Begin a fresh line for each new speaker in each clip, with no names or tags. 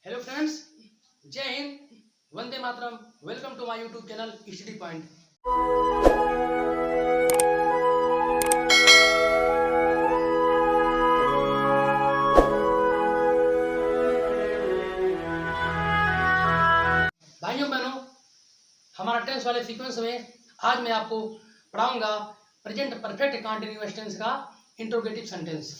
Hello friends, जय हिंद, वंदे मातरम। Welcome to my YouTube channel study point. भाइयों बहनों, हमारा टेंस वाले सीक्वेंस में आज मैं आपको पढ़ाऊंगा प्रेजेंट परफेक्ट कंटीन्यूअस टेंस का इंट्रोगेटिव सेंटेंस।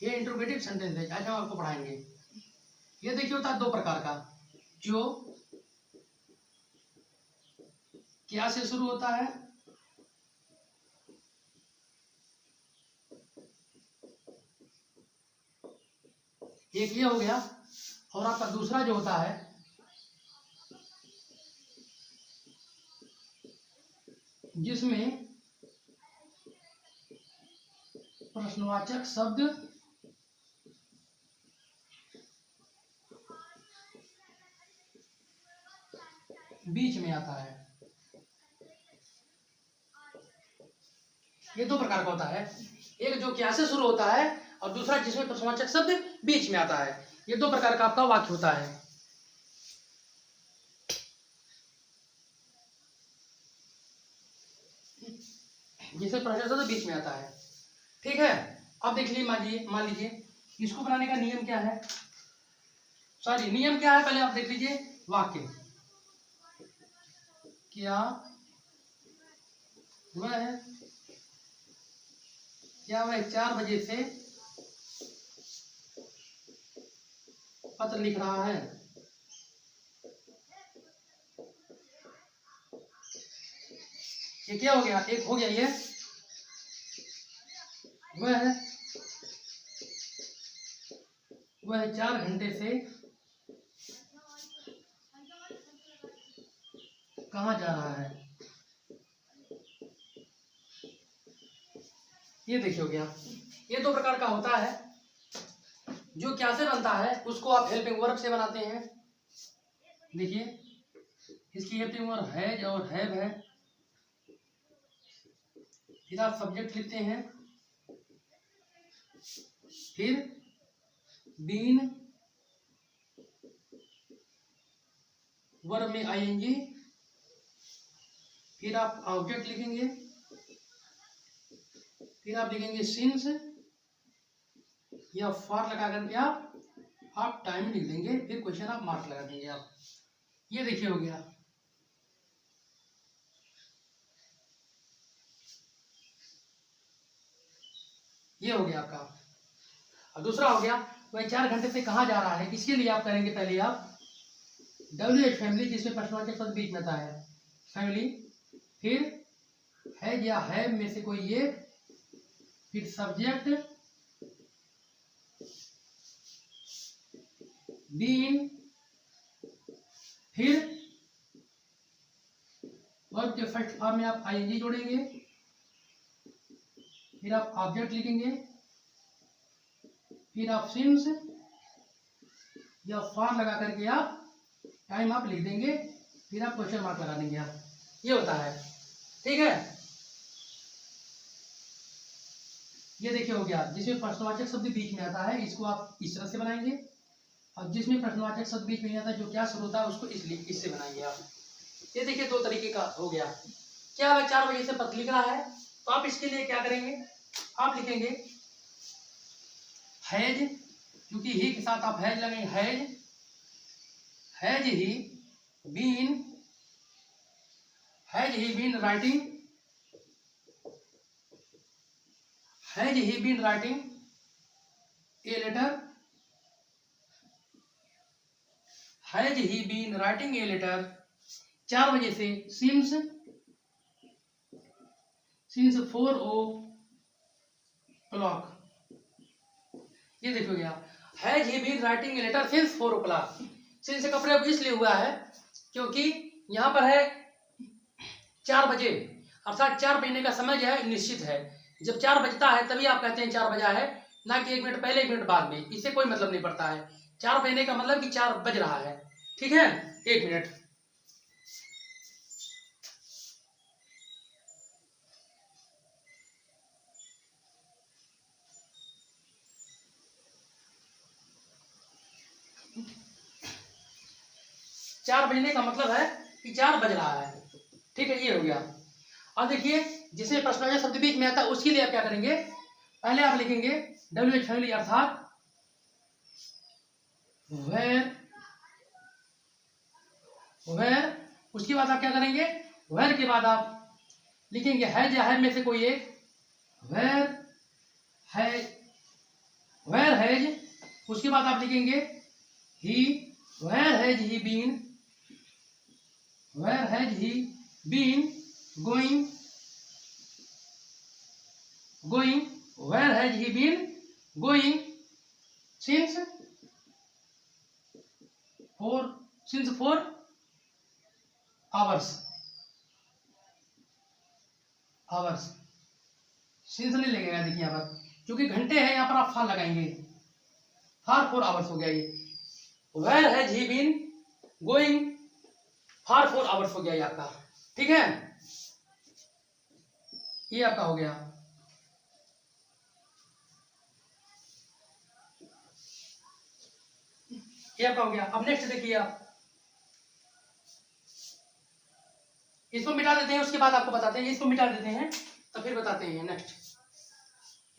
ये इंट्रोगेटिव सेंटेंस है, आज हम आपको पढ़ाएंगे। ये देखिए होता है दो प्रकार का, जो क्या से शुरू होता है एक ये हो गया, और आपका दूसरा जो होता है जिसमें प्रश्नवाचक शब्द बीच में आता है। ये दो प्रकार का होता है, एक जो क्या से शुरू होता है और दूसरा जिसमें प्रश्नवाचक शब्द बीच में आता है। ये दो प्रकार का आपका वाक्य होता है। जिसमें प्रश्नवाचक शब्द बीच में आता है, ठीक है। अब देख लीजिए, मान लीजिए इसको बनाने का नियम क्या है, सॉरी नियम क्या है, पहले आप देख लीजिए वाक्य। क्या वह 4 बजे से पत्र लिख रहा है? ये क्या हो गया, एक हो गया। ये वह 4 घंटे से कहाँ जा रहा है? ये देखिए हो गया। ये दो प्रकार का होता है, जो क्या से बनता है उसको आप हेल्पिंग वर्ब से बनाते हैं। देखिए इसकी हेल्पिंग वर्ब हैज और हैव है। फिर आप सब्जेक्ट लिखते हैं, फिर बीन, वर्ब में आईएनजी, फिर आप ऑब्जेक्ट लिखेंगे, फिर आप लिखेंगे सिंस या फॉर लगा करके आप टाइम लिख देंगे, फिर क्वेश्चन आप मार्क लगा देंगे आप। ये देखिए हो गया। ये हो गया आपका। और दूसरा हो गया, वह 4 घंटे से कहाँ जा रहा है? इसके लिए आप करेंगे पहले आप WH फैमिली, जिसमें प्रश्नवाचक शब्द बीच में आता है, फैमिली, फिर है या है में से कोई ये, फिर सब्जेक्ट, बीन, फिर वर्ब के फर्स्ट फॉर्म में आप आईएनजी जोड़ेंगे, फिर आप ऑब्जेक्ट लिखेंगे, फिर आप सिंस या फॉर लगा करके आप टाइम आप लिख देंगे, फिर आप क्वेश्चन मार्क लगा देंगे आप। ये होता है, ठीक है। ये देखिए हो गया, जिसमें प्रश्नवाचक शब्द बीच में आता है इसको आप इस तरह से बनाएंगे, और जिसमें प्रश्नवाचक शब्द बीच में नहीं आता, जो क्या शुरू होता है, उसको इससे बनाएंगे आप। ये देखिए दो तरीके का हो गया। क्या वह 4 बजे से पत्र लिख रहा है, तो आप इसके लिए क्या करेंगे, आप लिखेंगे हैज, क्योंकि ही के साथ आप हैज लगेंगे, has he been writing, has he been writing a letter, has he been writing a letter 4 बजे से, सिंस 4 ओ क्लॉक। ये देखो गया, has he been writing a letter since 4 o'clock। Since का प्रयोग इसलिए हुआ है क्योंकि यहाँ पर है 4 बजे, अर्थात 4 बजने का समय जो है निश्चित है। जब 4 बजता है तभी आप कहते हैं 4 बजा है, ना कि 1 मिनट पहले 1 मिनट बाद में, इससे कोई मतलब नहीं पड़ता है। 4 बजने का मतलब कि 4 बज रहा है, ठीक है। 1 मिनट। चार बजने का मतलब है कि 4 बज रहा है, ठीक है। ये हो गया। अब देखिए, जिसमें प्रश्नवाचक शब्द बीच में आता है उसके लिए आप क्या करेंगे, पहले आप लिखेंगे WH फैमिली अर्थात वेयर। उसके बाद आप क्या करेंगे, वेयर के बाद आप लिखेंगे हैज या है में से कोई एक, वेयर हैज। उसके बाद आप लिखेंगे he, where has he been going, where has he been going since 4 hours. Since नहीं लगेगा, देखिए यहाँ पर क्योंकि घंटे हैं, यहाँ पर आप फॉर लगाएंगे, फॉर 4 आवर्स हो गया। ये where has he been going for 4 hours हो गया ये आपका, ठीक है। ये आपका हो गया। ये आपका हो गया। अब नेक्स्ट देखिए, आप इसको मिटा देते हैं, उसके बाद आपको बताते हैं। इसको मिटा देते हैं तो फिर बताते हैं नेक्स्ट।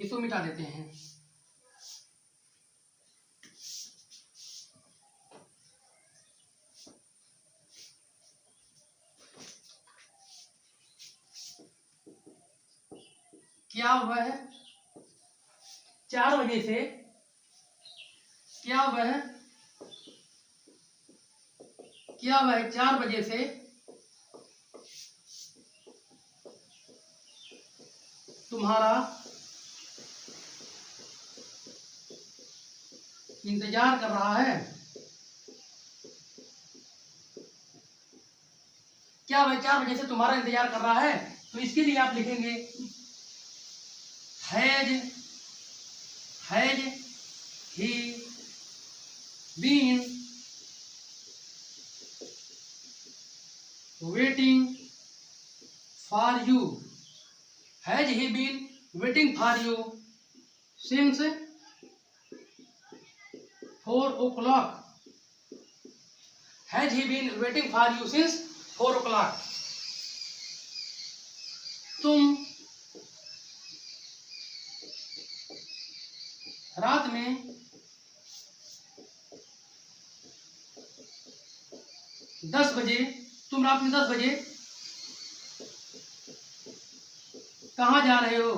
इसको मिटा देते हैं। क्या हुआ है 4 बजे से, क्या हुआ है 4 बजे से तुम्हारा इंतजार कर रहा है। क्या भाई 4 बजे से तुम्हारा इंतजार कर रहा है, तो इसके लिए आप लिखेंगे has he been waiting for you, has he been waiting for you since 4 o'clock, has he been waiting for you since 4 o'clock। तुम रात में 10 बजे, तुम रात में 10 बजे कहाँ जा रहे हो,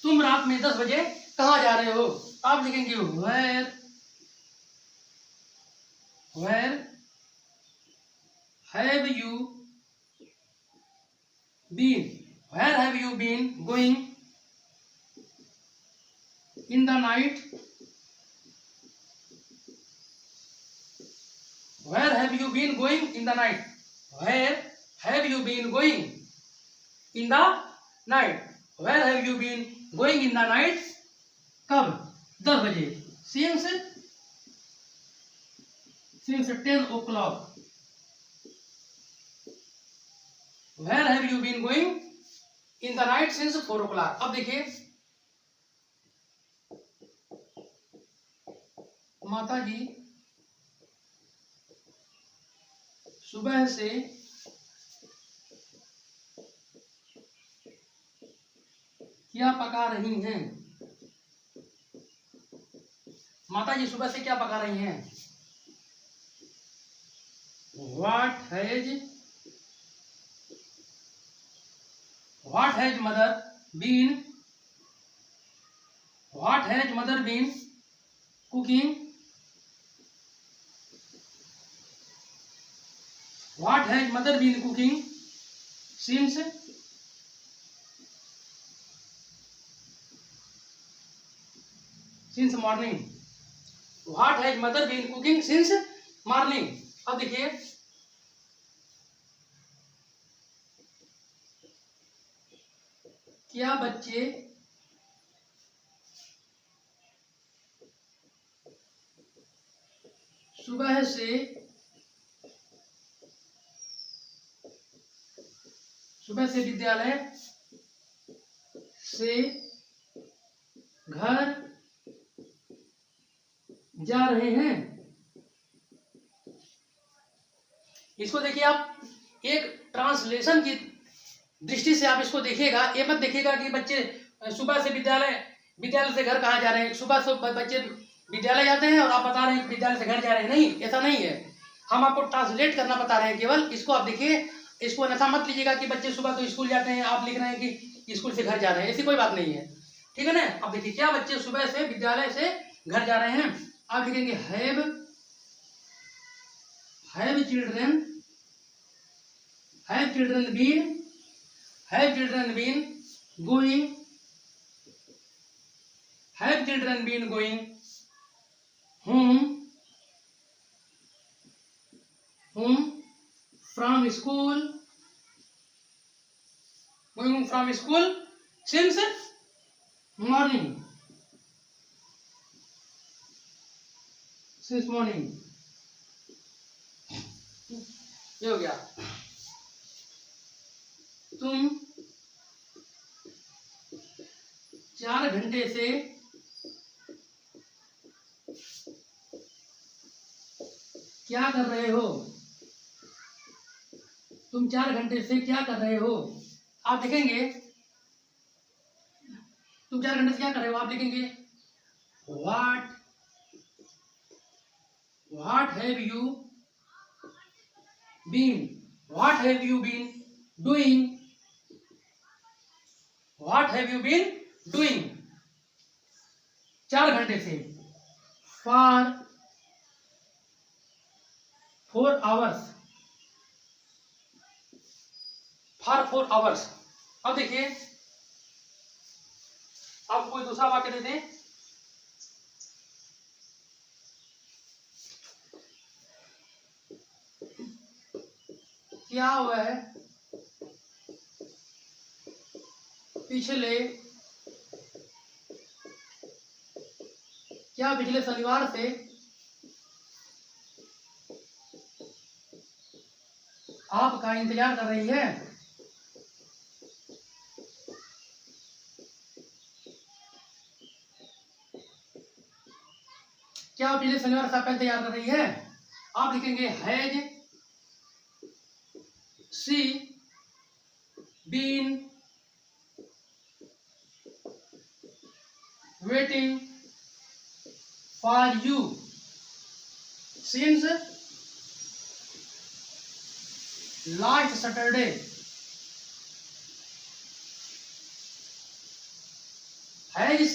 तुम रात में 10 बजे कहाँ जा रहे हो। आप लिखेंगे where have you been going in the night, where have you been going in the night, where have you been going in the night, where have you been going in the night। कब 10 बजे, since 10 o'clock, where have you been going in the night since 4 o'clock। अब देखिए, माता जी सुबह से क्या पका रही हैं, माता जी सुबह से क्या पका रही हैं। What has mother been cooking, what has mother been cooking since since morning. What has mother been cooking since morning. अब देखिए क्या बच्चे सुबह से विद्यालय से घर जा रहे हैं। इसको देखिए आप एक ट्रांसलेशन की दृष्टि से आप इसको देखिएगा। ये मत देखिएगा कि बच्चे सुबह से विद्यालय से घर कहाँ जा रहे हैं। सुबह से बच्चे विद्यालय जाते हैं और आप बता रहे हैं विद्यालय से घर जा रहे हैं। नहीं, ऐसा नहीं है। हम आपको ट्रांसलेट करना बता रहे हैं केवल। इसको आप देखिए, इसको ऐसा मत लीजिएगा कि बच्चे सुबह तो स्कूल जाते हैं, आप लिख रहे हैं कि स्कूल से घर जा रहे हैं। ऐसी कोई बात नहीं है, ठीक है ना। अब देखिए क्या बच्चे सुबह से विद्यालय से घर जा रहे हैं। आप लिखेंगे have children been going home from school since morning। ये हो गया। तुम 4 घंटे से क्या कर रहे हो। तुम 4 घंटे से क्या कर रहे हो। आप देखेंगे तुम 4 घंटे से क्या कर रहे हो। आप लिखेंगे what have you been doing। what have you been doing 4 घंटे से। for 4 hours। अब देखिए आप कोई दूसरा वाक्य दे दें। क्या वह पिछले शनिवार से आपका इंतजार कर रही है। क्या पिछले शनिवार से आपका इंतजार कर रही है। आप लिखेंगे has she been waiting for you since last Saturday. Has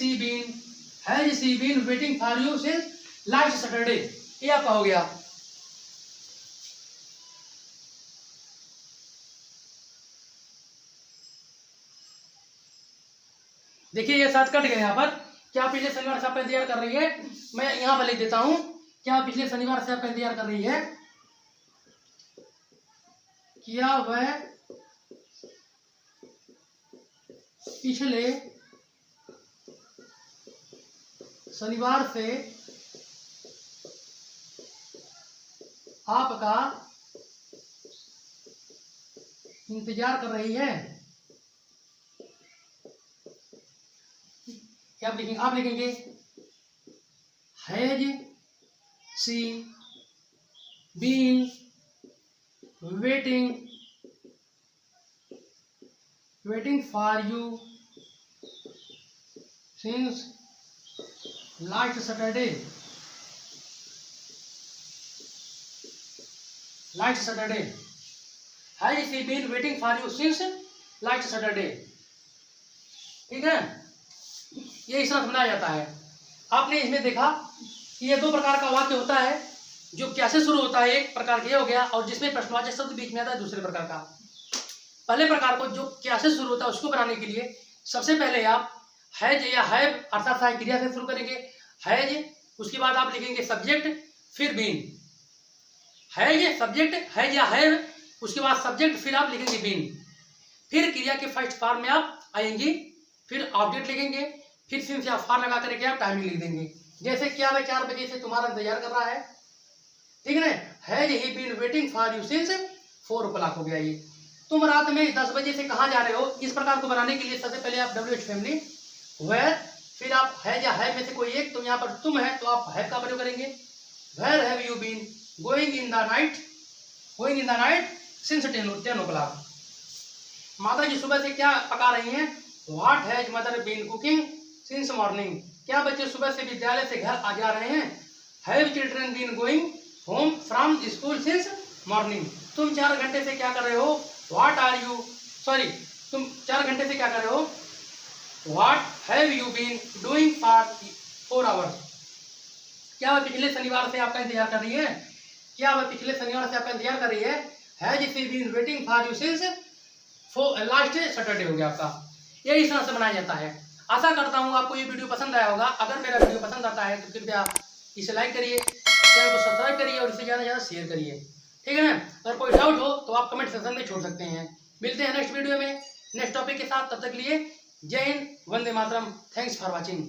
she been waiting for you since last Saturday. ये आपका हो गया। देखिए ये साथ कट गए यहाँ पर। क्या पिछले शनिवार से आपका इंतजार कर रही है। मैं यहाँ पर लिख देता हूं, क्या पिछले शनिवार से आपका इंतजार कर रही है। क्या वह पिछले शनिवार से आपका इंतजार कर रही है। क्या आप लिखेंगे has she been waiting for you since last Saturday। Has she been waiting for you since last Saturday। ठीक है, ये इस तरह समझाया जाता है। आपने इसमें देखा कि ये 2 प्रकार का वाक्य होता है। जो क्या से शुरू होता है एक प्रकार ये हो गया, और जिसमें प्रश्नवाचक शब्द बीच में आता है दूसरे प्रकार का। पहले प्रकार को जो क्या से शुरू होता है उसको बनाने के लिए सबसे पहले आप हैज या हैव अर्थात सहायक क्रिया से शुरू करेंगे। हैज, उसके बाद आप लिखेंगे सब्जेक्ट, फिर बीन। हैज सब्जेक्ट, हैज या हैव, उसके बाद सब्जेक्ट, फिर आप लिखेंगे बीन। फिर क्रिया के फर्स्ट फॉर्म में आप आएंगे, फिर ऑब्जेक्ट लिखेंगे, फिर सिंस या फॉर लगा करके आप टाइमिंग लिख देंगे। जैसे क्या भाई 4 बजे से तुम्हारा इंतजार कर रहा है, ठीक है ना। Has he been waiting for you since 4 o'clock हो गया ये। तुम रात में 10 बजे से कहाँ जा रहे हो, इस प्रकार को बनाने के लिए सबसे पहले आप WH फैमिली वेयर, फिर आप हैज या हैव में से कोई एक, तो यहाँ पर तुम है तो आप हैव का प्रयोग करेंगे। Where have you been going in the night, going in the night since 10 o'clock। माता जी सुबह से क्या पका रही हैं, what has mother been cooking since morning. क्या बच्चे सुबह से विद्यालय से घर आ जा रहे हैं। Have children been going home from school since morning. तुम 4 घंटे से क्या कर रहे हो, व्हाट आर यू, सॉरी तुम 4 घंटे से क्या कर रहे हो, what have you been doing for 4 hours। क्या वह पिछले शनिवार से आपका इंतजार कर रही है, क्या वह पिछले शनिवार से आपका इंतजार कर रही है। Has she been waiting for you since last Saturday हो गया आपका। ये इस तरह से बनाया जाता है। आशा करता हूँ आपको ये वीडियो पसंद आया होगा। अगर मेरा वीडियो पसंद आता है तो कृपया इसे लाइक करिए, चैनल को सब्सक्राइब करिए और इसे ज़्यादा से ज़्यादा शेयर करिए, ठीक है ना। अगर कोई डाउट हो तो आप कमेंट सेक्शन में छोड़ सकते हैं। मिलते हैं नेक्स्ट वीडियो में नेक्स्ट टॉपिक के साथ, तब तक के लिए जय हिंद, वंदे मातरम, थैंक्स फॉर वॉचिंग।